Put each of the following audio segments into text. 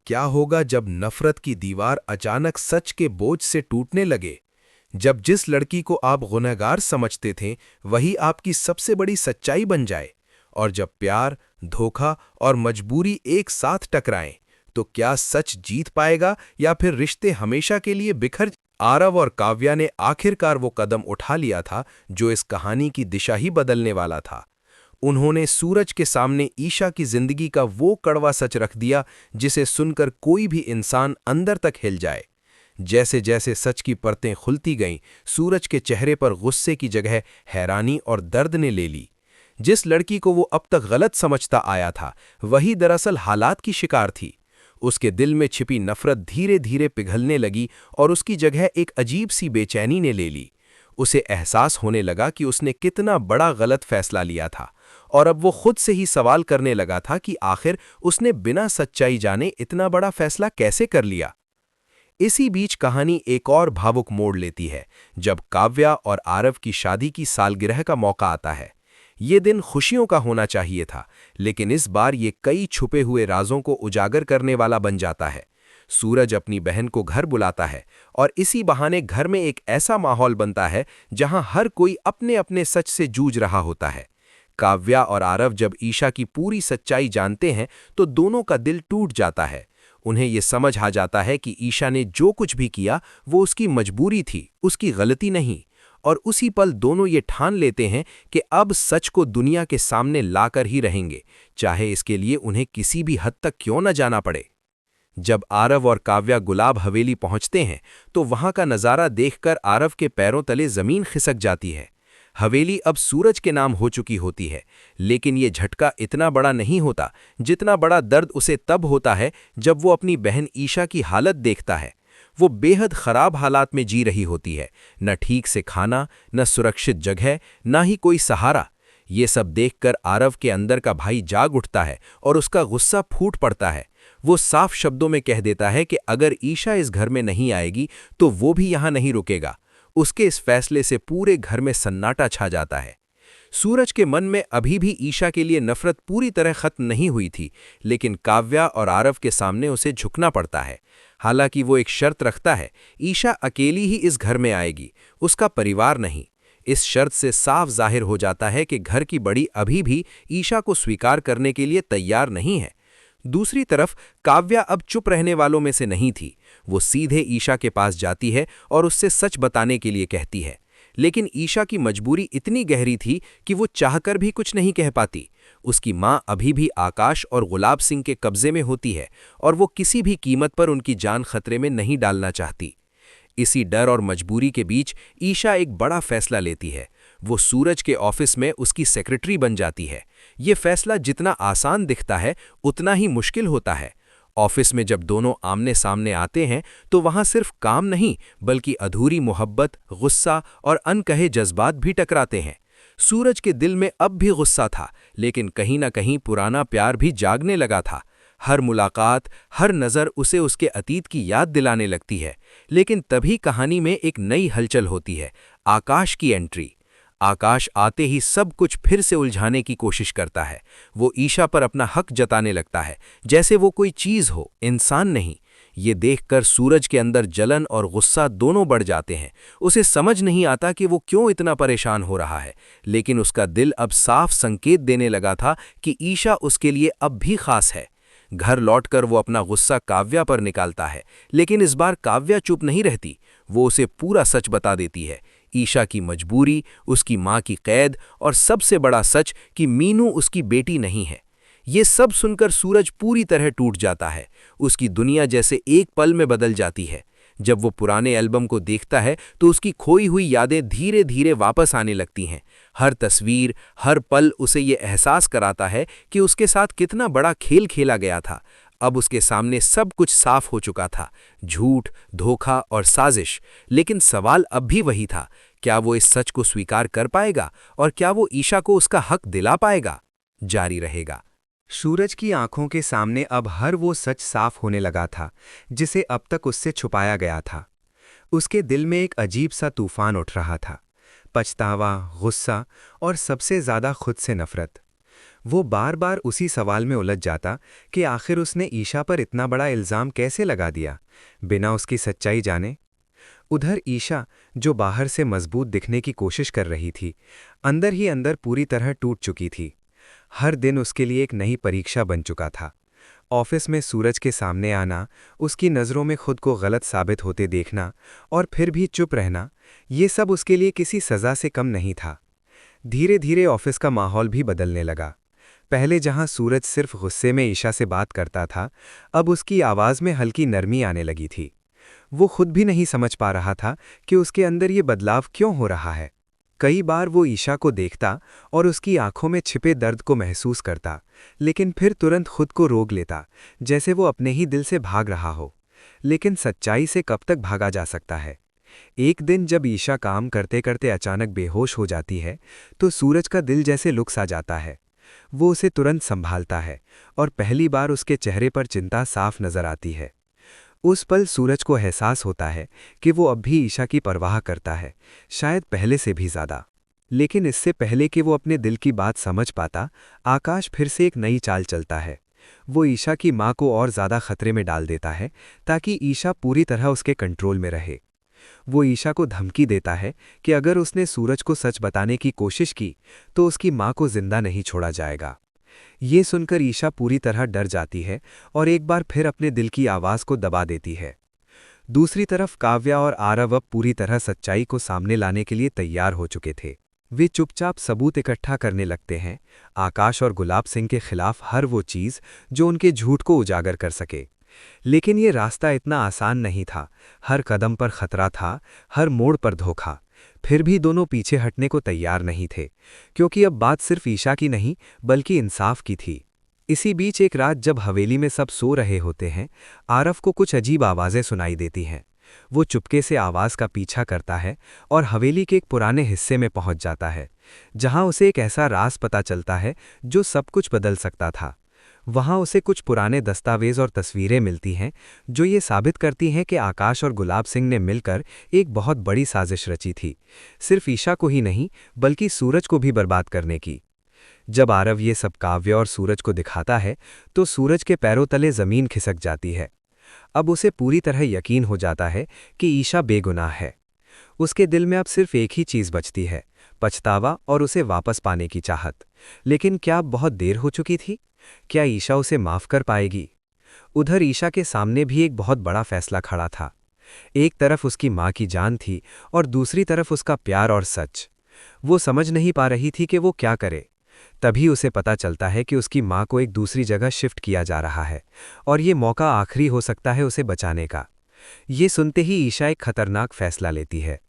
क्या होगा जब नफरत की दीवार अचानक सच के बोझ से टूटने लगे? जब जिस लड़की को आप गुनहगार समझते थे, वही आपकी सबसे बड़ी सच्चाई बन जाए? और जब प्यार, धोखा और मजबूरी एक साथ टकराएं, तो क्या सच जीत पाएगा या फिर रिश्ते हमेशा के लिए बिखर? आरव और काव्या ने आखिरकार वो कदम उठा लिया था जो इस कहानी की दिशा ही बदलने वाला था। उन्होंने सूरज के सामने ईशा की जिंदगी का वो कड़वा सच रख दिया जिसे सुनकर कोई भी इंसान अंदर तक हिल जाए। जैसे जैसे सच की परतें खुलती गईं, सूरज के चेहरे पर गुस्से की जगह हैरानी और दर्द ने ले ली। जिस लड़की को वो अब तक गलत समझता आया था, वही दरअसल हालात की शिकार थी। उसके दिल में छिपी नफरत धीरे धीरे पिघलने लगी और उसकी जगह एक अजीब सी बेचैनी ने ले ली। उसे एहसास होने लगा कि उसने कितना बड़ा गलत फैसला लिया था, और अब वो खुद से ही सवाल करने लगा था कि आखिर उसने बिना सच्चाई जाने इतना बड़ा फैसला कैसे कर लिया। इसी बीच कहानी एक और भावुक मोड़ लेती है जब काव्या और आरव की शादी की सालगिरह का मौका आता है। ये दिन खुशियों का होना चाहिए था, लेकिन इस बार ये कई छुपे हुए राजों को उजागर करने वाला बन जाता है। सूरज अपनी बहन को घर बुलाता है और इसी बहाने घर में एक ऐसा माहौल बनता है जहां हर कोई अपने अपने सच से जूझ रहा होता है। काव्या और आरव जब ईशा की पूरी सच्चाई जानते हैं तो दोनों का दिल टूट जाता है। उन्हें ये समझ आ जाता है कि ईशा ने जो कुछ भी किया वो उसकी मजबूरी थी, उसकी गलती नहीं। और उसी पल दोनों ये ठान लेते हैं कि अब सच को दुनिया के सामने लाकर ही रहेंगे, चाहे इसके लिए उन्हें किसी भी हद तक क्यों न जाना पड़े। जब आरव और काव्या गुलाब हवेली पहुंचते हैं तो वहां का नज़ारा देखकर आरव के पैरों तले जमीन खिसक जाती है। हवेली अब सूरज के नाम हो चुकी होती है, लेकिन ये झटका इतना बड़ा नहीं होता जितना बड़ा दर्द उसे तब होता है जब वो अपनी बहन ईशा की हालत देखता है। वो बेहद खराब हालात में जी रही होती है, न ठीक से खाना, न सुरक्षित जगह, न ही कोई सहारा। ये सब देखकर आरव के अंदर का भाई जाग उठता है और उसका गुस्सा फूट पड़ता है। वो साफ शब्दों में कह देता है कि अगर ईशा इस घर में नहीं आएगी तो वो भी यहाँ नहीं रुकेगा। उसके इस फैसले से पूरे घर में सन्नाटा छा जाता है। सूरज के मन में अभी भी ईशा के लिए नफरत पूरी तरह खत्म नहीं हुई थी, लेकिन काव्या और आरव के सामने उसे झुकना पड़ता है। हालांकि वो एक शर्त रखता है, ईशा अकेली ही इस घर में आएगी, उसका परिवार नहीं। इस शर्त से साफ जाहिर हो जाता है कि घर की बड़ी अभी भी ईशा को स्वीकार करने के लिए तैयार नहीं है। दूसरी तरफ काव्या अब चुप रहने वालों में से नहीं थी। वो सीधे ईशा के पास जाती है और उससे सच बताने के लिए कहती है, लेकिन ईशा की मजबूरी इतनी गहरी थी कि वो चाहकर भी कुछ नहीं कह पाती। उसकी माँ अभी भी आकाश और गुलाब सिंह के कब्जे में होती है और वो किसी भी कीमत पर उनकी जान खतरे में नहीं डालना चाहती। इसी डर और मजबूरी के बीच ईशा एक बड़ा फैसला लेती है। वो सूरज के ऑफिस में उसकी सेक्रेटरी बन जाती है। ये फैसला जितना आसान दिखता है उतना ही मुश्किल होता है। ऑफिस में जब दोनों आमने सामने आते हैं तो वहां सिर्फ काम नहीं बल्कि अधूरी मोहब्बत, गुस्सा और अनकहे जज्बात भी टकराते हैं। सूरज के दिल में अब भी गुस्सा था, लेकिन कहीं ना कहीं पुराना प्यार भी जागने लगा था। हर मुलाकात, हर नज़र उसे उसके अतीत की याद दिलाने लगती है। लेकिन तभी कहानी में एक नई हलचल होती है, आकाश की एंट्री। आकाश आते ही सब कुछ फिर से उलझाने की कोशिश करता है। वो ईशा पर अपना हक जताने लगता है, जैसे वो कोई चीज़ हो, इंसान नहीं। ये देखकर सूरज के अंदर जलन और गुस्सा दोनों बढ़ जाते हैं। उसे समझ नहीं आता कि वो क्यों इतना परेशान हो रहा है, लेकिन उसका दिल अब साफ संकेत देने लगा था कि ईशा उसके लिए अब भी खास है। घर लौटकर वो अपना गुस्सा काव्या पर निकालता है, लेकिन इस बार काव्या चुप नहीं रहती। वो उसे पूरा सच बता देती है, ईशा की मजबूरी, उसकी माँ की कैद और सबसे बड़ा सच कि मीनू उसकी बेटी नहीं है। ये सब सुनकर सूरज पूरी तरह टूट जाता है। उसकी दुनिया जैसे एक पल में बदल जाती है। जब वो पुराने एल्बम को देखता है तो उसकी खोई हुई यादें धीरे धीरे वापस आने लगती हैं। हर तस्वीर, हर पल उसे ये एहसास कराता है कि उसके साथ कितना बड़ा खेल खेला गया था। अब उसके सामने सब कुछ साफ हो चुका था, झूठ, धोखा और साजिश। लेकिन सवाल अब भी वही था, क्या वो इस सच को स्वीकार कर पाएगा और क्या वो ईशा को उसका हक दिला पाएगा? जारी रहेगा। सूरज की आंखों के सामने अब हर वो सच साफ होने लगा था जिसे अब तक उससे छुपाया गया था। उसके दिल में एक अजीब सा तूफान उठ रहा था, पछतावा, गुस्सा और सबसे ज्यादा खुद से नफरत। वो बार बार उसी सवाल में उलझ जाता कि आखिर उसने ईशा पर इतना बड़ा इल्ज़ाम कैसे लगा दिया, बिना उसकी सच्चाई जाने। उधर ईशा, जो बाहर से मजबूत दिखने की कोशिश कर रही थी, अंदर ही अंदर पूरी तरह टूट चुकी थी। हर दिन उसके लिए एक नई परीक्षा बन चुका था। ऑफिस में सूरज के सामने आना, उसकी नज़रों में खुद को गलत साबित होते देखना और फिर भी चुप रहना, ये सब उसके लिए किसी सज़ा से कम नहीं था। धीरे धीरे ऑफिस का माहौल भी बदलने लगा। पहले जहां सूरज सिर्फ गुस्से में ईशा से बात करता था, अब उसकी आवाज़ में हल्की नरमी आने लगी थी। वो खुद भी नहीं समझ पा रहा था कि उसके अंदर ये बदलाव क्यों हो रहा है। कई बार वो ईशा को देखता और उसकी आंखों में छिपे दर्द को महसूस करता, लेकिन फिर तुरंत खुद को रोक लेता, जैसे वो अपने ही दिल से भाग रहा हो। लेकिन सच्चाई से कब तक भागा जा सकता है? एक दिन जब ईशा काम करते करते अचानक बेहोश हो जाती है, तो सूरज का दिल जैसे लुक सा जाता है। वो उसे तुरंत संभालता है और पहली बार उसके चेहरे पर चिंता साफ नजर आती है। उस पल सूरज को एहसास होता है कि वो अब भी ईशा की परवाह करता है, शायद पहले से भी ज्यादा। लेकिन इससे पहले कि वो अपने दिल की बात समझ पाता, आकाश फिर से एक नई चाल चलता है। वो ईशा की मां को और ज्यादा खतरे में डाल देता है, ताकि ईशा पूरी तरह उसके कंट्रोल में रहे। वो ईशा को धमकी देता है कि अगर उसने सूरज को सच बताने की कोशिश की, तो उसकी मां को जिंदा नहीं छोड़ा जाएगा। ये सुनकर ईशा पूरी तरह डर जाती है और एक बार फिर अपने दिल की आवाज़ को दबा देती है। दूसरी तरफ काव्या और आरव अब पूरी तरह सच्चाई को सामने लाने के लिए तैयार हो चुके थे। वे चुपचाप सबूत इकट्ठा करने लगते हैं, आकाश और गुलाब सिंह के खिलाफ हर वो चीज़ जो उनके झूठ को उजागर कर सके। लेकिन ये रास्ता इतना आसान नहीं था। हर कदम पर खतरा था, हर मोड़ पर धोखा। फिर भी दोनों पीछे हटने को तैयार नहीं थे, क्योंकि अब बात सिर्फ ईशा की नहीं, बल्कि इंसाफ की थी। इसी बीच एक रात जब हवेली में सब सो रहे होते हैं, आरव को कुछ अजीब आवाज़ें सुनाई देती हैं। वो चुपके से आवाज़ का पीछा करता है और हवेली के एक पुराने हिस्से में पहुंच जाता है, जहां उसे एक ऐसा राज पता चलता है जो सब कुछ बदल सकता था। वहां उसे कुछ पुराने दस्तावेज और तस्वीरें मिलती हैं, जो ये साबित करती हैं कि आकाश और गुलाब सिंह ने मिलकर एक बहुत बड़ी साजिश रची थी, सिर्फ ईशा को ही नहीं, बल्कि सूरज को भी बर्बाद करने की। जब आरव ये सब काव्य और सूरज को दिखाता है, तो सूरज के पैरों तले जमीन खिसक जाती है। अब उसे पूरी तरह यकीन हो जाता है कि ईशा बेगुनाह है। उसके दिल में अब सिर्फ एक ही चीज़ बचती है, पछतावा और उसे वापस पाने की चाहत। लेकिन क्या अब बहुत देर हो चुकी थी? क्या ईशा उसे माफ कर पाएगी? उधर ईशा के सामने भी एक बहुत बड़ा फैसला खड़ा था। एक तरफ उसकी माँ की जान थी और दूसरी तरफ उसका प्यार और सच। वो समझ नहीं पा रही थी कि वो क्या करे। तभी उसे पता चलता है कि उसकी माँ को एक दूसरी जगह शिफ्ट किया जा रहा है और ये मौका आखिरी हो सकता है उसे बचाने का। ये सुनते ही ईशा एक खतरनाक फैसला लेती है।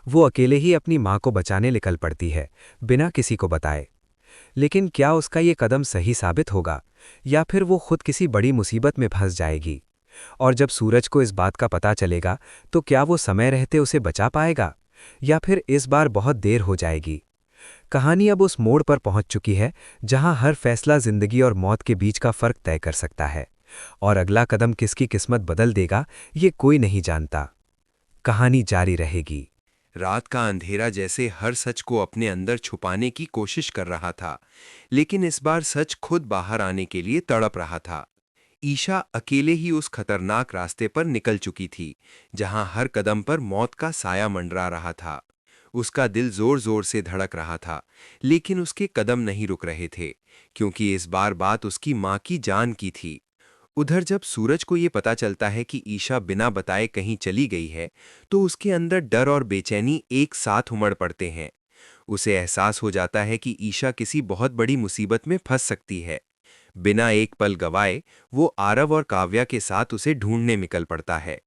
वो अकेले ही अपनी माँ को बचाने निकल पड़ती है, बिना किसी को बताए। लेकिन क्या उसका ये कदम सही साबित होगा, या फिर वो खुद किसी बड़ी मुसीबत में फंस जाएगी? और जब सूरज को इस बात का पता चलेगा, तो क्या वो समय रहते उसे बचा पाएगा, या फिर इस बार बहुत देर हो जाएगी? कहानी अब उस मोड़ पर पहुंच चुकी है जहां हर फैसला जिंदगी और मौत के बीच का फर्क तय कर सकता है, और अगला कदम किसकी किस्मत बदल देगा, ये कोई नहीं जानता। कहानी जारी रहेगी। रात का अंधेरा जैसे हर सच को अपने अंदर छुपाने की कोशिश कर रहा था, लेकिन इस बार सच खुद बाहर आने के लिए तड़प रहा था। ईशा अकेले ही उस खतरनाक रास्ते पर निकल चुकी थी, जहां हर कदम पर मौत का साया मंडरा रहा था। उसका दिल जोर जोर से धड़क रहा था, लेकिन उसके कदम नहीं रुक रहे थे, क्योंकि इस बार बात उसकी माँ की जान की थी। उधर जब सूरज को ये पता चलता है कि ईशा बिना बताए कहीं चली गई है, तो उसके अंदर डर और बेचैनी एक साथ उमड़ पड़ते हैं। उसे एहसास हो जाता है कि ईशा किसी बहुत बड़ी मुसीबत में फंस सकती है। बिना एक पल गवाए वो आरव और काव्या के साथ उसे ढूंढने निकल पड़ता है।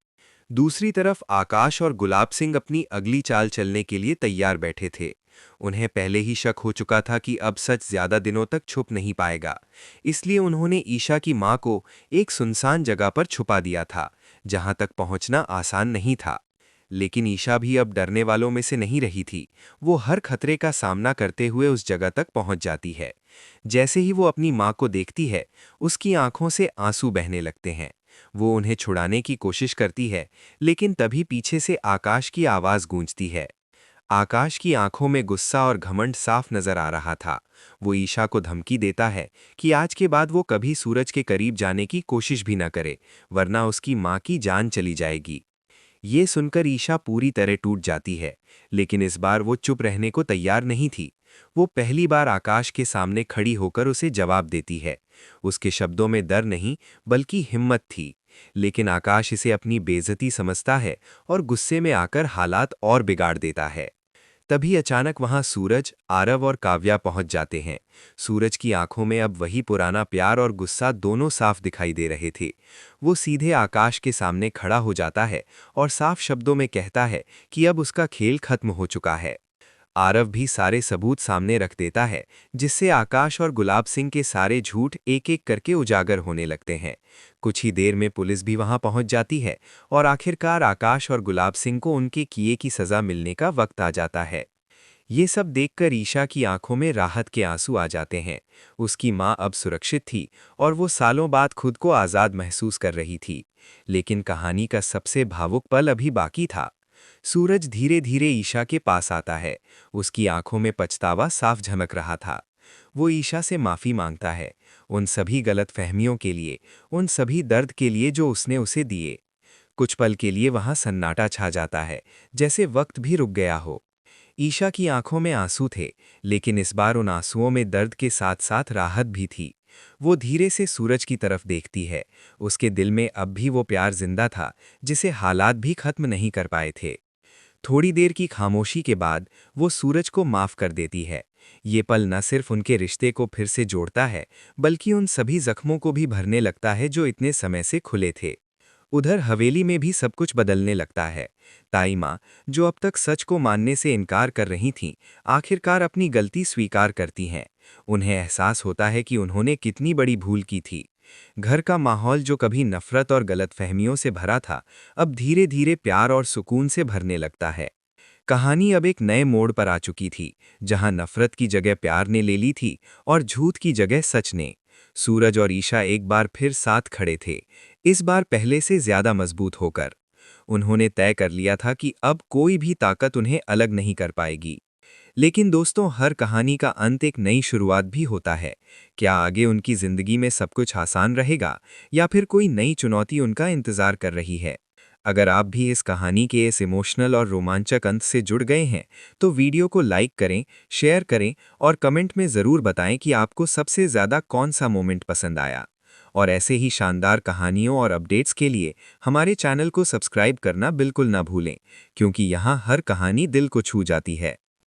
दूसरी तरफ आकाश और गुलाब सिंह अपनी अगली चाल चलने के लिए तैयार बैठे थे। उन्हें पहले ही शक हो चुका था कि अब सच ज्यादा दिनों तक छुप नहीं पाएगा, इसलिए उन्होंने ईशा की मां को एक सुनसान जगह पर छुपा दिया था, जहां तक पहुंचना आसान नहीं था। लेकिन ईशा भी अब डरने वालों में से नहीं रही थी। वो हर खतरे का सामना करते हुए उस जगह तक पहुंच जाती है। जैसे ही वो अपनी मां को देखती है, उसकी आंखों से आंसू बहने लगते हैं। वो उन्हें छुड़ाने की कोशिश करती है, लेकिन तभी पीछे से आकाश की आवाज गूंजती है। आकाश की आंखों में गुस्सा और घमंड साफ नजर आ रहा था। वो ईशा को धमकी देता है कि आज के बाद वो कभी सूरज के करीब जाने की कोशिश भी न करे, वरना उसकी माँ की जान चली जाएगी। ये सुनकर ईशा पूरी तरह टूट जाती है, लेकिन इस बार वो चुप रहने को तैयार नहीं थी। वो पहली बार आकाश के सामने खड़ी होकर उसे जवाब देती है। उसके शब्दों में डर नहीं, बल्कि हिम्मत थी। लेकिन आकाश इसे अपनी बेइज्जती समझता है और गुस्से में आकर हालात और बिगाड़ देता है। तभी अचानक वहां सूरज, आरव और काव्या पहुंच जाते हैं। सूरज की आंखों में अब वही पुराना प्यार और गुस्सा दोनों साफ दिखाई दे रहे थे। वो सीधे आकाश के सामने खड़ा हो जाता है और साफ शब्दों में कहता है कि अब उसका खेल खत्म हो चुका है। आरव भी सारे सबूत सामने रख देता है, जिससे आकाश और गुलाब सिंह के सारे झूठ एक एक करके उजागर होने लगते हैं। कुछ ही देर में पुलिस भी वहां पहुंच जाती है और आखिरकार आकाश और गुलाब सिंह को उनके किए की सजा मिलने का वक्त आ जाता है। ये सब देखकर ईशा की आंखों में राहत के आंसू आ जाते हैं। उसकी मां अब सुरक्षित थी और वो सालों बाद खुद को आज़ाद महसूस कर रही थी। लेकिन कहानी का सबसे भावुक पल अभी बाकी था। सूरज धीरे धीरे ईशा के पास आता है। उसकी आंखों में पछतावा साफ झलक रहा था। वो ईशा से माफ़ी मांगता है, उन सभी गलतफहमियों के लिए, उन सभी दर्द के लिए जो उसने उसे दिए। कुछ पल के लिए वहां सन्नाटा छा जाता है, जैसे वक्त भी रुक गया हो। ईशा की आंखों में आंसू थे, लेकिन इस बार उन आंसुओं में दर्द के साथ साथ राहत भी थी। वो धीरे से सूरज की तरफ देखती है। उसके दिल में अब भी वो प्यार जिंदा था, जिसे हालात भी खत्म नहीं कर पाए थे। थोड़ी देर की खामोशी के बाद वो सूरज को माफ कर देती है। ये पल न सिर्फ उनके रिश्ते को फिर से जोड़ता है, बल्कि उन सभी जख्मों को भी भरने लगता है जो इतने समय से खुले थे। उधर हवेली में भी सब कुछ बदलने लगता है। ताई माँ, जो अब तक सच को मानने से इनकार कर रही थीं, आखिरकार अपनी गलती स्वीकार करती हैं। उन्हें एहसास होता है कि उन्होंने कितनी बड़ी भूल की थी। घर का माहौल जो कभी नफरत और गलतफहमियों से भरा था, अब धीरे धीरे प्यार और सुकून से भरने लगता है। कहानी अब एक नए मोड़ पर आ चुकी थी, जहां नफरत की जगह प्यार ने ले ली थी और झूठ की जगह सच ने। सूरज और ईशा एक बार फिर साथ खड़े थे, इस बार पहले से ज्यादा मजबूत होकर। उन्होंने तय कर लिया था कि अब कोई भी ताकत उन्हें अलग नहीं कर पाएगी। लेकिन दोस्तों, हर कहानी का अंत एक नई शुरुआत भी होता है। क्या आगे उनकी जिंदगी में सब कुछ आसान रहेगा, या फिर कोई नई चुनौती उनका इंतजार कर रही है? अगर आप भी इस कहानी के इस इमोशनल और रोमांचक अंत से जुड़ गए हैं, तो वीडियो को लाइक करें, शेयर करें और कमेंट में ज़रूर बताएं कि आपको सबसे ज़्यादा कौन सा मोमेंट पसंद आया। और ऐसे ही शानदार कहानियों और अपडेट्स के लिए हमारे चैनल को सब्सक्राइब करना बिल्कुल ना भूलें, क्योंकि यहाँ हर कहानी दिल को छू जाती है।